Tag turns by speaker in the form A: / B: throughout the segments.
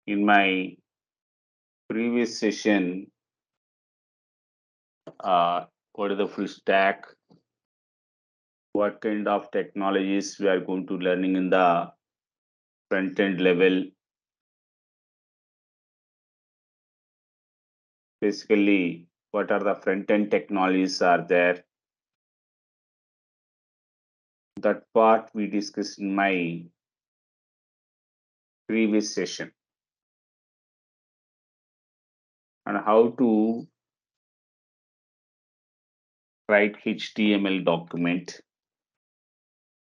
A: In my previous session, what is the full stack? What kind of technologies we are going to learning in the front end level? Basically, what are the front end technologies are there? That part we discussed in my previous session, and how to write HTML document,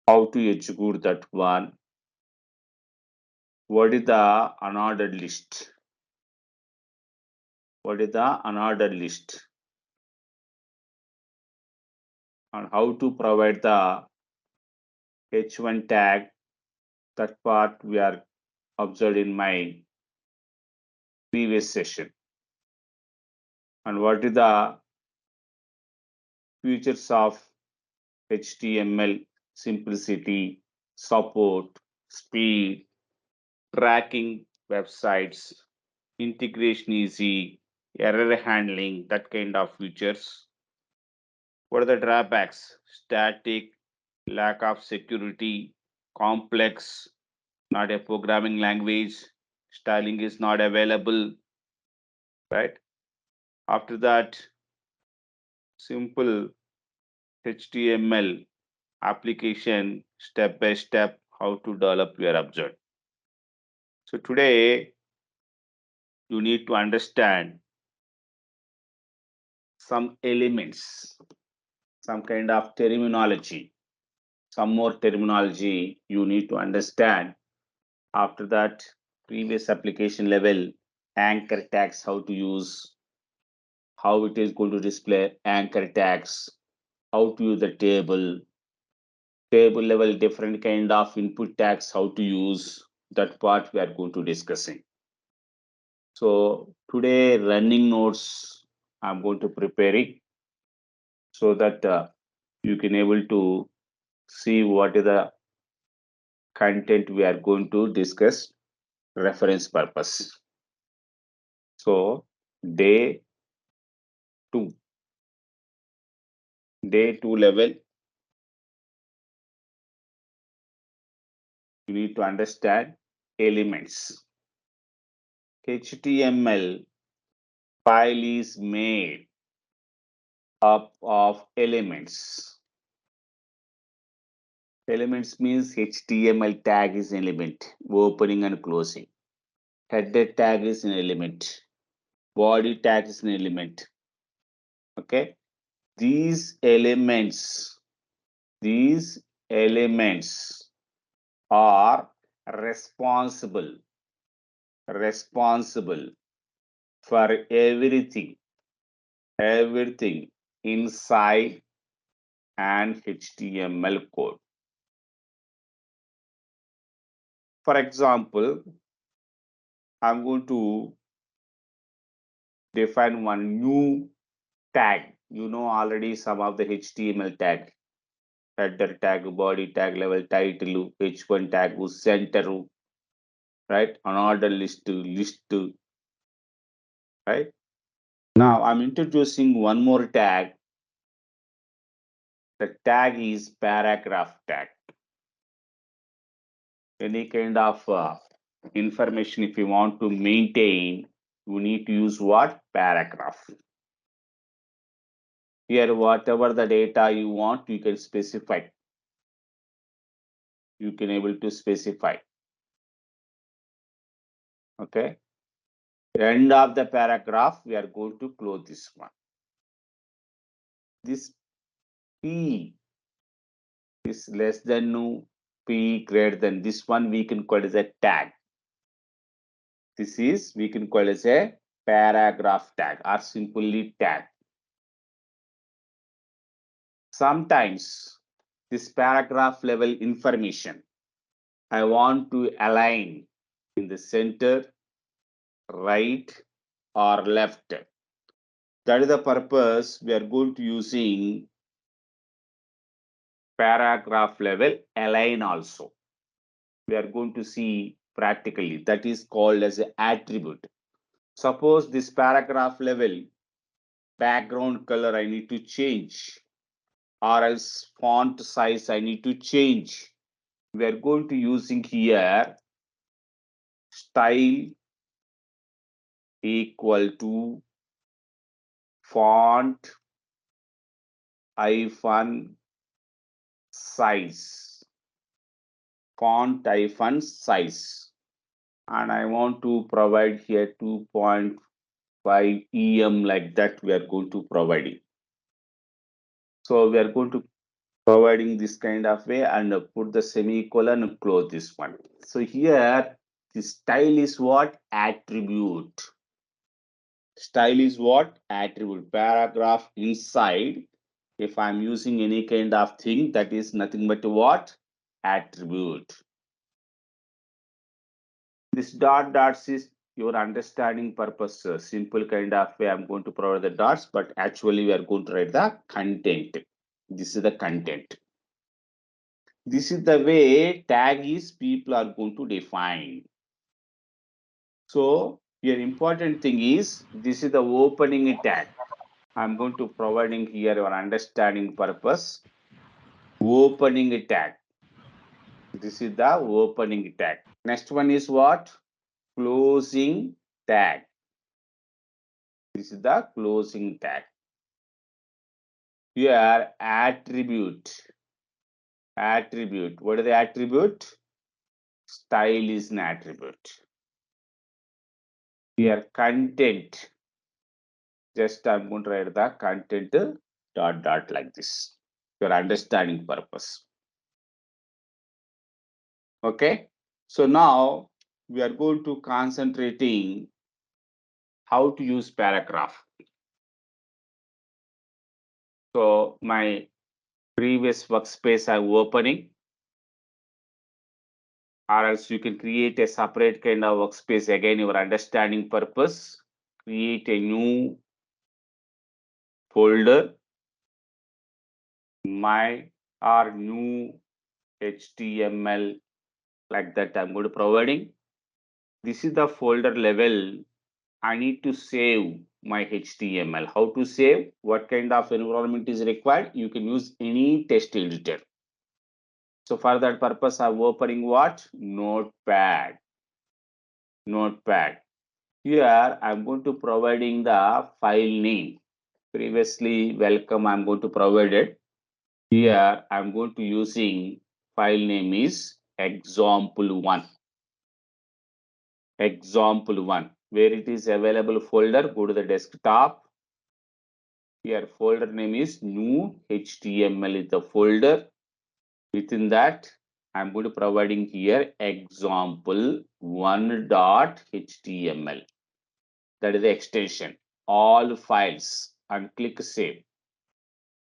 A: how to execute that one, what is the unordered list, what is the unordered list, and how to provide the H1 tag. That part we are observed in my previous session. And what is the features of HTML: simplicity, support, speed, tracking websites, integration easy, error handling, that kind of features. What are the drawbacks? Static, lack of security, complex, not a programming language, styling is not available, right? After that, simple HTML application, step by step, how to develop your object. So today, you need to understand some elements, some kind of terminology, some more terminology you need to understand. After that, previous application level, anchor tags, how to use, how it is going to display anchor tags, how to use the table level, different kind of input tags, how to use. That part we are going to discussing. So today running notes I'm going to prepare it so that you can able to see what is the content we are going to discuss, reference purpose. So day 2, day 2 level, you need to understand elements. HTML file is made up of elements. Elements means HTML tag is an element, opening and closing. Header tag is an element. Body tag is an element. Okay. These elements are responsible for everything inside an HTML code. For example, I'm going to define one new tag. You know already some of the HTML tag. Header tag, body tag, level title, H1 tag, center, right? Unordered list, right? Now I'm introducing one more tag. The tag is paragraph tag. Any kind of information, if you want to maintain, you need to use what? Paragraph. Here, whatever the data you want, you can specify. You can able to specify. Okay. End of the paragraph, we are going to close this one. This P is less than no, P greater than this one, we can call it as a tag. This is, we can call it as a paragraph tag or simply tag. Sometimes this paragraph level information, I want to align in the center, right or left. That is the purpose we are going to using paragraph level align also. We are going to see practically. That is called as an attribute. Suppose this paragraph level background color I need to change, or else font size I need to change. We are going to using here style equal to font hyphen size, font hyphen size, and I want to provide here 2.5 em, like that we are going to provide it. So we are going to providing this kind of way and put the semicolon and close this one. So here the style is what? Attribute. Style is what? Attribute. Paragraph inside, if I'm using any kind of thing, that is nothing but what? Attribute. This dots is your understanding purpose. Simple kind of way I'm going to provide the dots, but actually we are going to write the content. This is the content. This is the way tag is people are going to define. So your important thing is this is the opening tag. I'm going to providing here your understanding purpose. Opening tag. This is the opening tag. Next one is what? Closing tag. This is the closing tag. Here attribute. Attribute. What is the attribute? Style is an attribute. Here content. Just I'm going to write the content dot like this. Your understanding purpose. Okay. So now we are going to concentrating how to use paragraph. So my previous workspace I'm opening, or else you can create a separate kind of workspace. Again, your understanding purpose. Create a new folder, my or new HTML, like that I'm going to providing. This is the folder level. I need to save my HTML. How to save? What kind of environment is required? You can use any text editor. So for that purpose, I'm opening what? Notepad. Notepad. Here I'm going to providing the file name. Previously, welcome, I'm going to provide it. Here I'm going to using file name is example1. Example1. Where it is available folder, go to the desktop. Here folder name is new HTML is the folder. Within that, I'm going to providing here example1.html. That is the extension. All files and click save.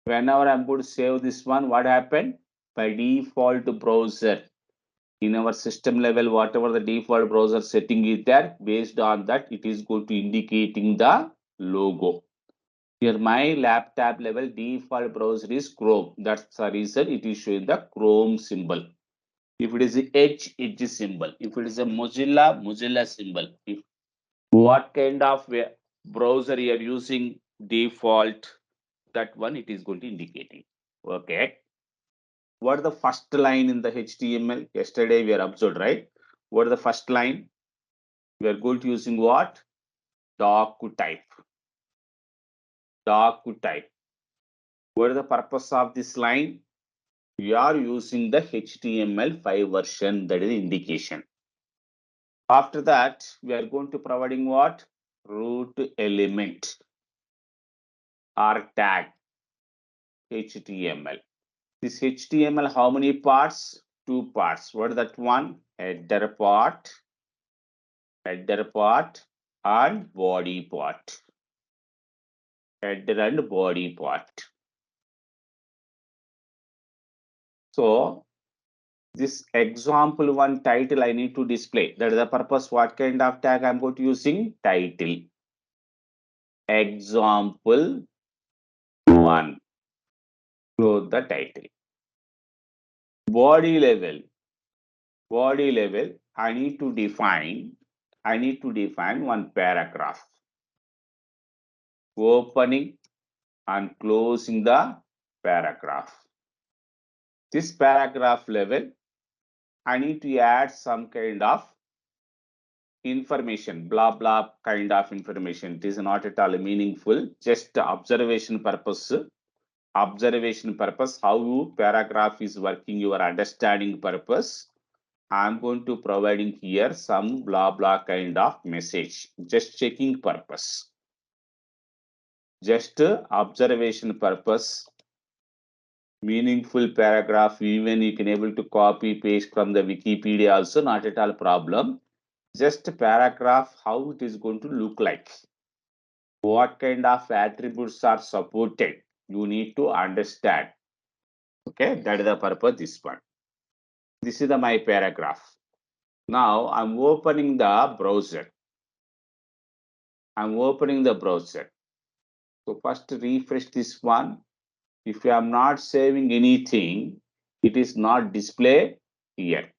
A: Whenever I'm going to save this one, what happened? By default browser, in our system level, whatever the default browser setting is there, based on that, it is going to indicating the logo. Here my laptop level default browser is Chrome. That's the reason it is showing the Chrome symbol. If it is a Edge symbol. If it is a Mozilla symbol. If what kind of browser you are using default, that one it is going to indicating. Okay. What is the first line in the HTML? Yesterday we are observed, right? What is the first line? We are going to using what? Doc type. Doc type. What is the purpose of this line? We are using the HTML5 version, that is the indication. After that, we are going to providing what? Root element or tag HTML. This HTML, how many parts? 2 parts. What is that one? Header part and body part. Header and body part. So this example1 title I need to display. That is the purpose. What kind of tag I'm going to using? Title. Example1. Close the title. Body level. Body level. I need to define one paragraph. Opening and closing the paragraph. This paragraph level, I need to add some kind of information, blah, blah kind of information. It is not at all meaningful, just observation purpose, how paragraph is working, your understanding purpose. I'm going to providing here some blah, blah kind of message, just checking purpose, just observation purpose. Meaningful paragraph, even you can able to copy paste from the Wikipedia also, not at all problem. Just paragraph, how it is going to look like, what kind of attributes are supported, you need to understand. Okay, that is the purpose. This is my paragraph. Now I'm opening the browser. So first refresh this one. If I am not saving anything, it is not display here.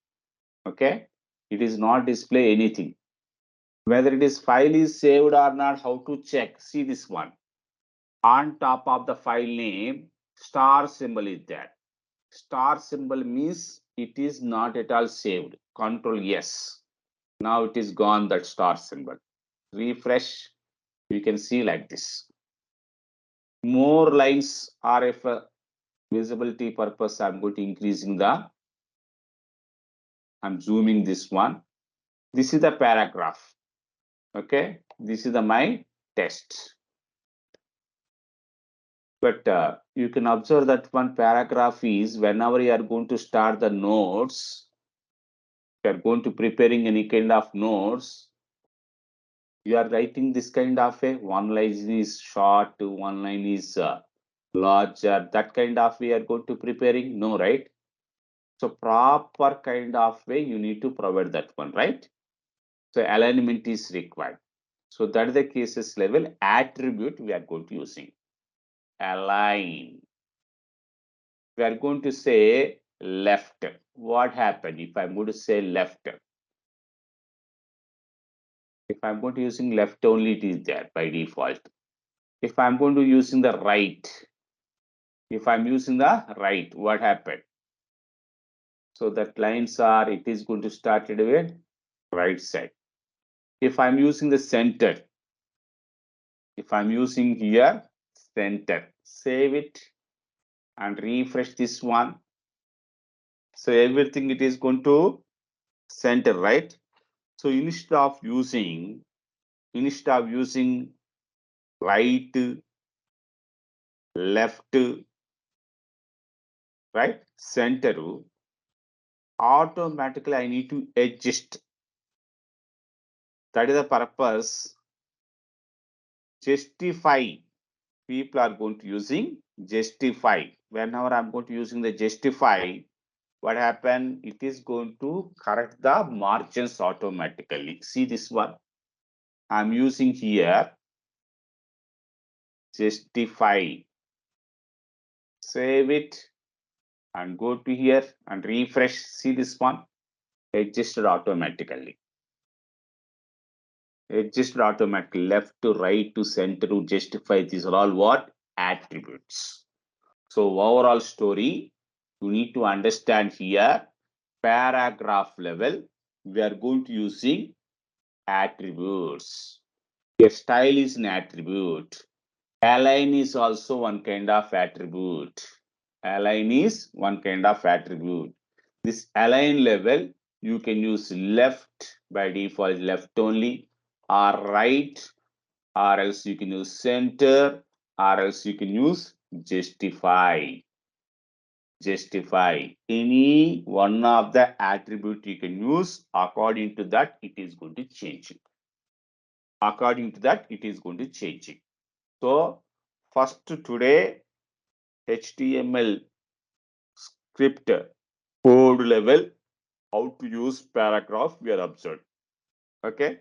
A: Okay, it is not display anything. Whether it is file is saved or not, how to check? See this one. On top of the file name, star symbol is there. Star symbol means it is not at all saved. Control yes. Now it is gone, that star symbol. Refresh, you can see like this. More lines are for visibility purpose. I'm going to increasing I'm zooming this one. This is the paragraph. Okay, this is my test. But you can observe that one paragraph is whenever you are going to start the notes, you are going to preparing any kind of notes, you are writing this kind of one line is short, one line is larger, that kind of way you are going to preparing, no, right? So proper kind of way you need to provide that one, right? So alignment is required. So that is the cases level attribute we are going to using. Align. We are going to say left. What happened if I'm going to say left? If I'm going to using left only, it is there by default. If I'm going to using the right, what happened? So that lines are, it is going to start with right side. If I'm using the center, if I'm using here center, save it and refresh this one. So everything it is going to center, right? So instead of using right, left, right, center, automatically I need to adjust. That is the purpose. Justify. People are going to using justify. Whenever I'm going to using the justify, what happen? It is going to correct the margins automatically. See this one. I'm using here justify. Save it and go to here and refresh. See this one. Adjusted automatically. Adjusted automatically. Left to right to center to justify. These are all what? Attributes. So overall story, you need to understand here, paragraph level, we are going to using attributes. A style is an attribute. Align is also one kind of attribute. Align is one kind of attribute. This align level, you can use left by default, left only, or right, or else you can use center, or else you can use justify. Justify. Any one of the attribute you can use, according to that it is going to change it. According to that it is going to change it. So first today HTML script code level, how to use paragraph we are observed. Okay,